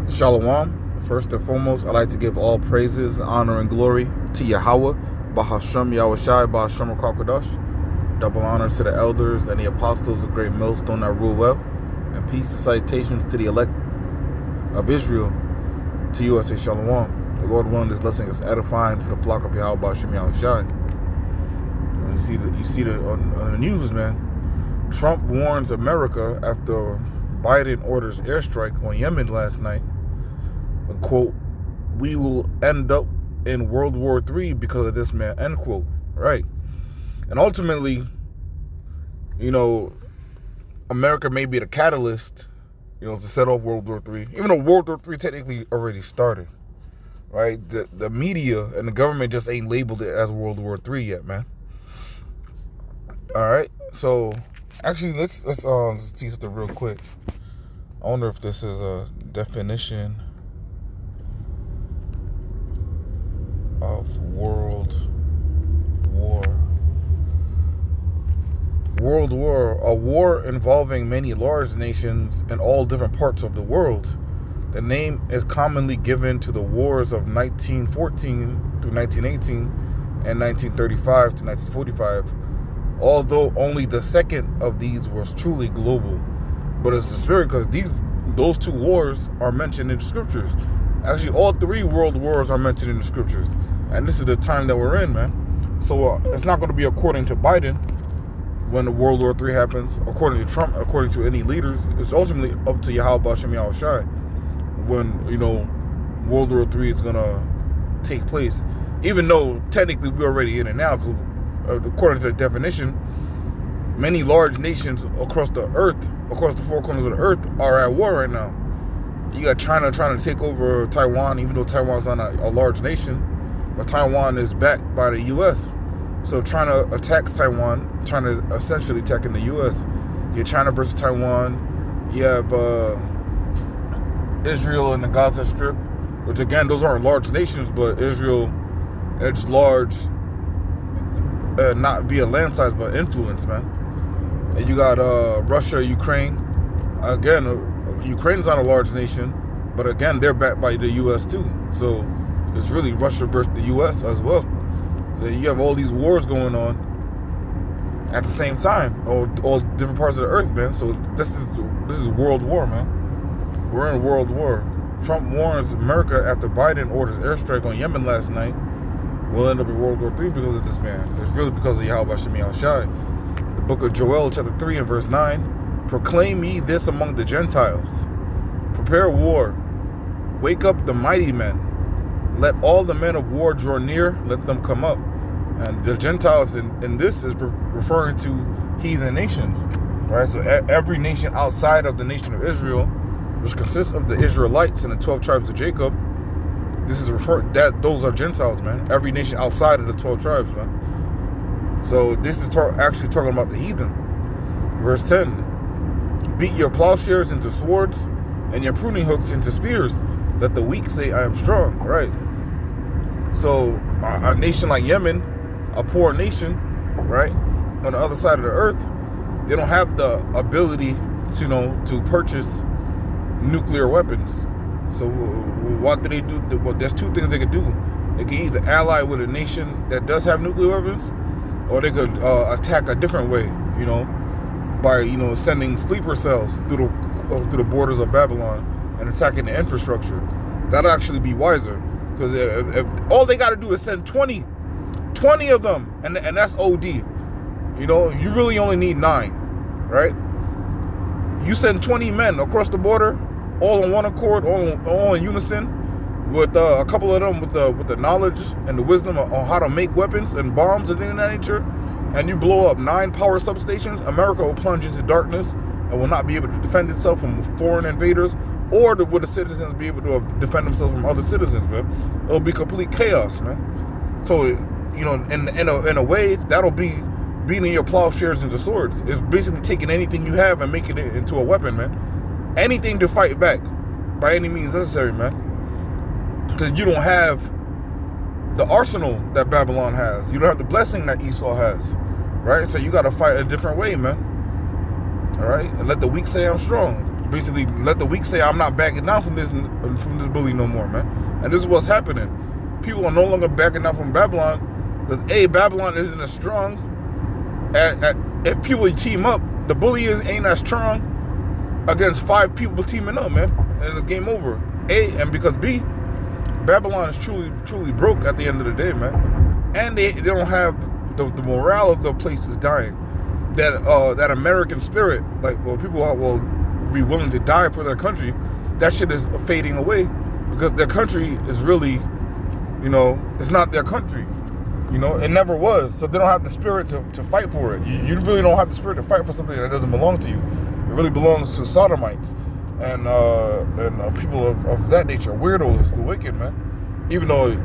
Shalom. First and foremost, I'd like to give all praises, honor, and glory to Yahweh, Bahashem Yahushai, Bahashem Kakodash. Double honors to the elders and the apostles of great millstone that rule well. And peace and salutations to the elect of Israel. To you I say Shalom. The Lord willing, this lesson is edifying to the flock of Yahweh, Bahashem Yahushai. You see the on the news, man. Trump warns America after Biden orders airstrike on Yemen last night. Quote, we will end up in World War III because of this man, end quote. Right. And ultimately, America may be the catalyst, to set off World War III. Even though World War III technically already started. Right? The media and the government just ain't labeled it as World War III yet, man. Alright. So actually let's see something real quick. I wonder if this is a definition of World War. World War, a war involving many large nations in all different parts of the world. The name is commonly given to the wars of 1914 through 1918 and 1935 to 1945, although only the second of these was truly global. But it's the spirit, because those two wars are mentioned in the scriptures. Actually, all three world wars are mentioned in the scriptures. And this is the time that we're in, man. So it's not going to be according to Biden when the World War III happens, according to Trump, according to any leaders. It's ultimately up to Yahweh Bashem Yahushai when, World War III is going to take place. Even though technically we're already in it now, because according to the definition, many large nations across the earth, across the four corners of the earth, are at war right now. You got China trying to take over Taiwan, even though Taiwan's not a large nation, but Taiwan is backed by the U.S. So trying to attack Taiwan, trying to essentially attack in the U.S. You have China versus Taiwan. You have Israel and the Gaza Strip, which again, those aren't large nations, but Israel, it's large, not via land size, but influence, man. And you got Russia, Ukraine. Again, Ukraine's not a large nation, but again, they're backed by the U.S. too. So it's really Russia versus the U.S. as well. So you have all these wars going on at the same time, all different parts of the earth, man. So this is World War, man. We're in World War. Trump warns America after Biden orders airstrike on Yemen last night. We'll end up in World War III because of this man. It's really because of Yahweh Bashem Yahushai. The book of Joel, chapter 3 and verse 9. Proclaim ye this among the Gentiles. Prepare war. Wake up the mighty men. Let all the men of war draw near. Let them come up. And the Gentiles in this is referring to heathen nations. Right? So every nation outside of the nation of Israel, which consists of the Israelites and the 12 tribes of Jacob, this is those are Gentiles, man. Every nation outside of the 12 tribes, man. So this is actually talking about the heathen. Verse 10. Beat your plowshares into swords and your pruning hooks into spears. Let the weak say, I am strong. Right. So a nation like Yemen, a poor nation, right, on the other side of the earth, they don't have the ability to purchase nuclear weapons. So what do they do? Well, there's two things they could do. They can either ally with a nation that does have nuclear weapons, or they could attack a different way, by sending sleeper cells through the borders of Babylon and attacking the infrastructure. That'll actually be wiser, because if all they got to do is send 20 of them, and that's OD. You really only need 9, right? You send 20 men across the border, all on one accord, all in unison, with a couple of them with the knowledge and the wisdom on how to make weapons and bombs and things of that nature, and you blow up 9 power substations, America will plunge into darkness and will not be able to defend itself from foreign invaders, or will the citizens be able to defend themselves from other citizens, man. It'll be complete chaos, man. So, in a way, that'll be beating your plowshares into swords. It's basically taking anything you have and making it into a weapon, man. Anything to fight back by any means necessary, man. Because you don't have the arsenal that Babylon has. You don't have the blessing that Esau has, right? So you got to fight a different way, man. All right? And let the weak say I'm strong. Basically, let the weak say, I'm not backing down from this bully no more, man. And this is what's happening. People are no longer backing down from Babylon because Babylon isn't as strong. If people team up, the bully ain't as strong against 5 people teaming up, man, and it's game over. And because B, Babylon is truly broke at the end of the day, man, and they don't have the morale of the place is dying. That American spirit, like, well, people will be willing to die for their country. That shit is fading away because their country is really, it's not their country. It never was. So they don't have the spirit to fight for it. You really don't have the spirit to fight for something that doesn't belong to you. It really belongs to sodomites and people of that nature, weirdos, the wicked, man. Even though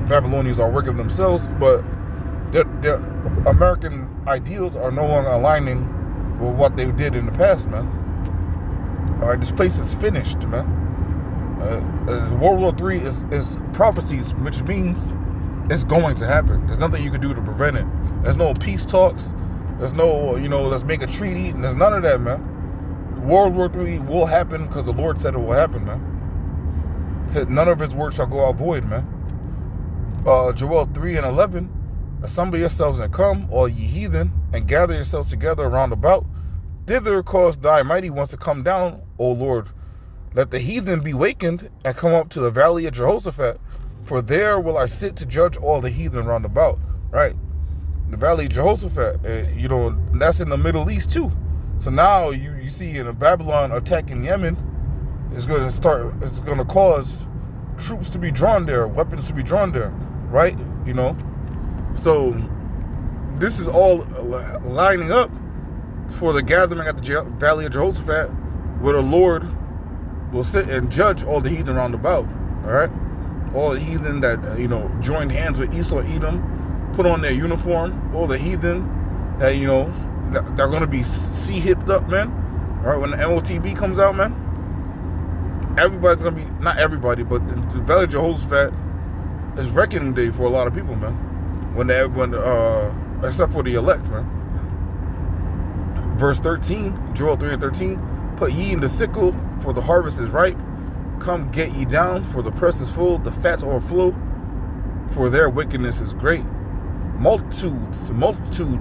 Babylonians are wicked themselves, but their American ideals are no longer aligning with what they did in the past, man. All right, this place is finished, man. World War III is prophecies, which means it's going to happen. There's nothing you can do to prevent it. There's no peace talks. There's no, let's make a treaty. There's none of that, man. World War III will happen because the Lord said it will happen, man. None of his words shall go out void, man. Joel 3:11, assemble yourselves and come, all ye heathen, and gather yourselves together around about. Thither cause thy mighty ones to come down, O Lord. Let the heathen be wakened and come up to the valley of Jehoshaphat. For there will I sit to judge all the heathen round about. Right? The valley of Jehoshaphat, that's in the Middle East too. So now you see in Babylon attacking Yemen, it's going to cause troops to be drawn there, weapons to be drawn there. Right? So this is all lining up for the gathering at the valley of Jehoshaphat, where the Lord will sit and judge all the heathen round about. All right? All the heathen that, joined hands with Esau, Edom, put on their uniform. All the heathen that, they're going to be hipped up, man. All right, when the MOTB comes out, man, everybody's going to be, not everybody, but the Valley of Jehoshaphat is reckoning day for a lot of people, man. Except for the elect, man. Verse 13, Joel 3:13, put ye in the sickle, for the harvest is ripe. Come get ye down, for the press is full, the fats overflow, for their wickedness is great. Multitudes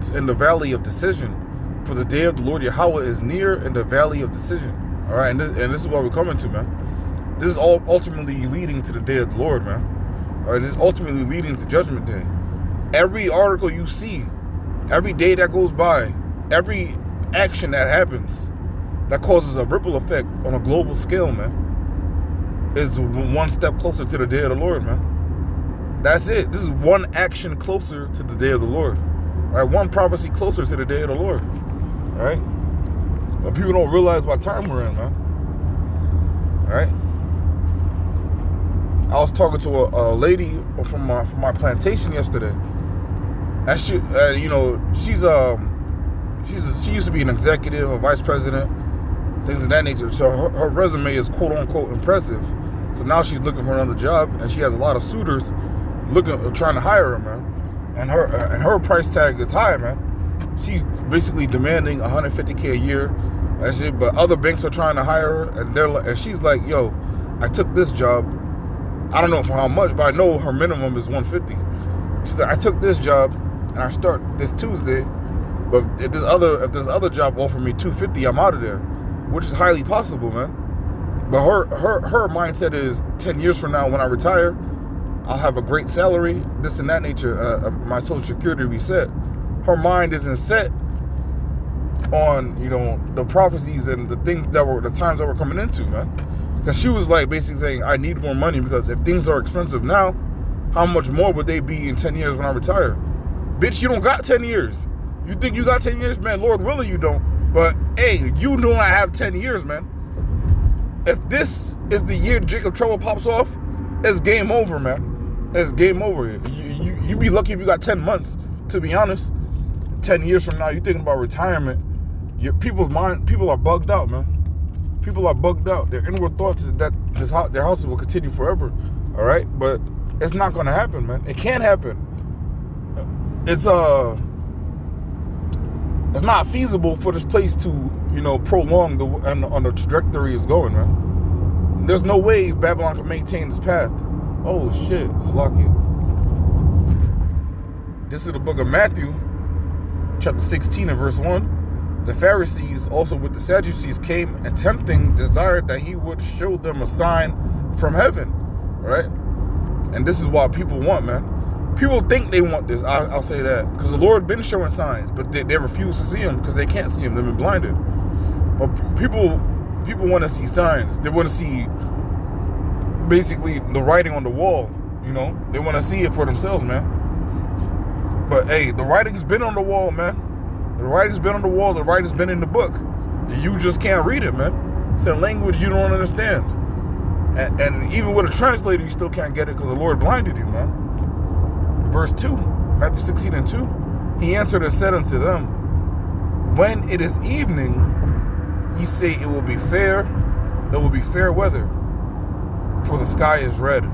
in the valley of decision, for the day of the Lord Yahweh is near in the valley of decision. All right, and this is what we're coming to, man. This is all ultimately leading to the day of the Lord, man. All right, this is ultimately leading to Judgment Day. Every article you see, every day that goes by, every action that happens that causes a ripple effect on a global scale, man, is one step closer to the day of the Lord, man. That's it. This is one action closer to the day of the Lord. All right, one prophecy closer to the day of the Lord. All right? But people don't realize what time we're in, man. All right? I was talking to a lady from my plantation yesterday. And she used to be an executive, a vice president, things of that nature. So her resume is quote unquote impressive. So now she's looking for another job, and she has a lot of suitors trying to hire her, man. And her price tag is high, man. She's basically demanding $150K a year, but other banks are trying to hire her, and she's like, yo, I took this job. I don't know for how much, but I know her minimum is $150. She's like, I took this job, and I start this Tuesday. But if this other job offered me $250, I'm out of there, which is highly possible, man. But her mindset is 10 years from now, when I retire, I'll have a great salary, this and that nature. My Social Security will be set. Her mind isn't set on the prophecies and the times that we're coming into, man. Because she was like basically saying, I need more money because if things are expensive now, how much more would they be in 10 years when I retire? Bitch, you don't got 10 years. You think you got 10 years, man? Lord willing, you don't. But hey, you do not have 10 years, man. If this is the year Jacob Trouble pops off, it's game over, man. It's game over. You be lucky if you got 10 months, to be honest. 10 years from now, you're thinking about retirement. People are bugged out, man. People are bugged out. Their inward thoughts is that their houses will continue forever. All right? But it's not going to happen, man. It can't happen. It's it's not feasible for this place to, you know, prolong on the trajectory it's going, man. There's no way Babylon can maintain this path. Oh shit, Salakia. This is the book of Matthew, chapter 16 and verse 1. The Pharisees also with the Sadducees came and tempting desired that he would show them a sign from heaven, right? And this is what people want, man. People think they want this, I'll say that, because the Lord been showing signs, but they refuse to see them because they can't see them. They've been blinded. But people want to see signs. They want to see basically the writing on the wall, you know? They want to see it for themselves, man. But hey, the writing's been on the wall, man. The writing's been on the wall. The writing's been in the book. You just can't read it, man. It's a language you don't understand. And even with a translator, you still can't get it because the Lord blinded you, man. Verse 2, Matthew 16 and 2. He answered and said unto them, when it is evening, ye say it will be fair weather, for the sky is red.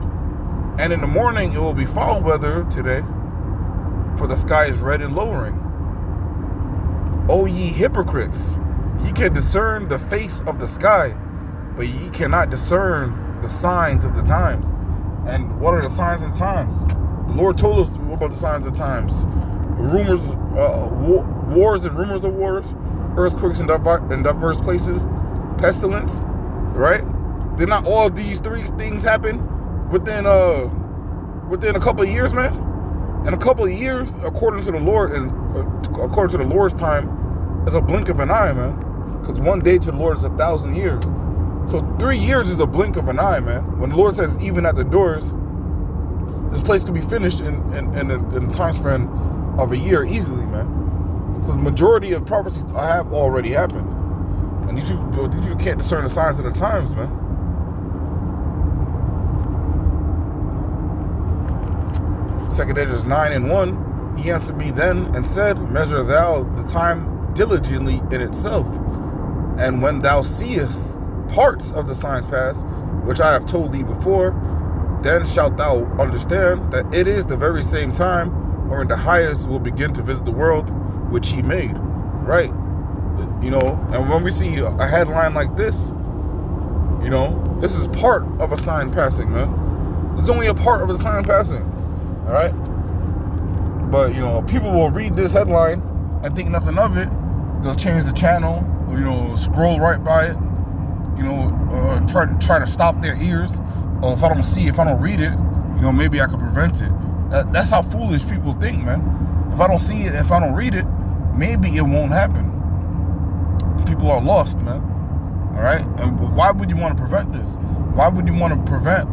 And in the morning it will be foul weather today, for the sky is red and lowering. O ye hypocrites, ye can discern the face of the sky, but ye cannot discern the signs of the times. And what are the signs of the times? The Lord told us about the signs of the times. Rumors, wars and rumors of wars, earthquakes in diverse places, pestilence, right? Did not all of these three things happen within a couple of years, man? In a couple of years, according to the Lord, and according to the Lord's time, is a blink of an eye, man. Because one day to the Lord is 1,000 years. So 3 years is a blink of an eye, man. When the Lord says even at the doors, this place could be finished in a time span of a year easily, man. Because the majority of prophecies have already happened. And these people can't discern the signs of the times, man. Second Edges 9 and 1, he answered me then and said, measure thou the time diligently in itself. And when thou seest parts of the signs pass, which I have told thee before, then shalt thou understand that it is the very same time wherein the highest will begin to visit the world which he made. Right? You know, and when we see a headline like this, you know, this is part of a sign passing, man. It's only a part of a sign passing. All right? But, you know, people will read this headline and think nothing of it. They'll change the channel, or, you know, scroll right by it, you know, try to stop their ears. Or if I don't read it, you know, maybe I could prevent it. That's how foolish people think, man. If I don't see it, if I don't read it, maybe it won't happen. People are lost, man. All right? And why would you want to prevent this? Why would you want to prevent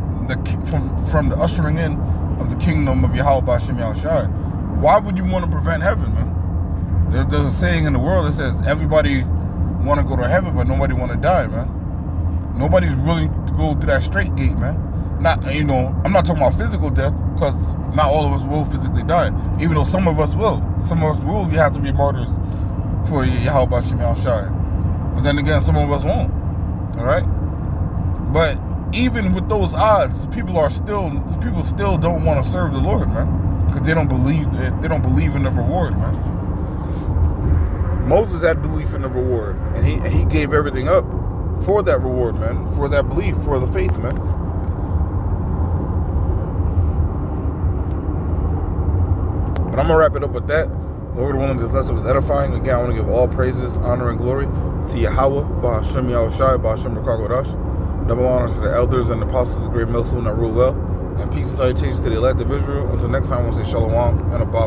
from the ushering in of the kingdom of Yahweh B'Shem Yahushua? Why would you want to prevent heaven, man? There's a saying in the world that says everybody want to go to heaven, but nobody want to die, man. Nobody's willing to go through that straight gate, man. Not, you know, I'm not talking about physical death, because not all of us will physically die. Even though some of us will. Some of us will have to be martyrs for Yahweh B'Shem Yahushua. But then again, some of us won't. All right? But even with those odds, people still don't want to serve the Lord, man, because they don't believe in the reward, man. Moses had belief in the reward, and he gave everything up for that reward, man, for that belief, for the faith, man. But I'm gonna wrap it up with that. Lord willing, this lesson was edifying. Again, I want to give all praises, honor, and glory to Yahweh, B'Hashem Yahushai, B'Hashem Rakagodash. Double honors to the elders and the apostles of the great millstone that rule well. And peace and salutations to the elect of Israel. Until next time, I want to say shalom and abba.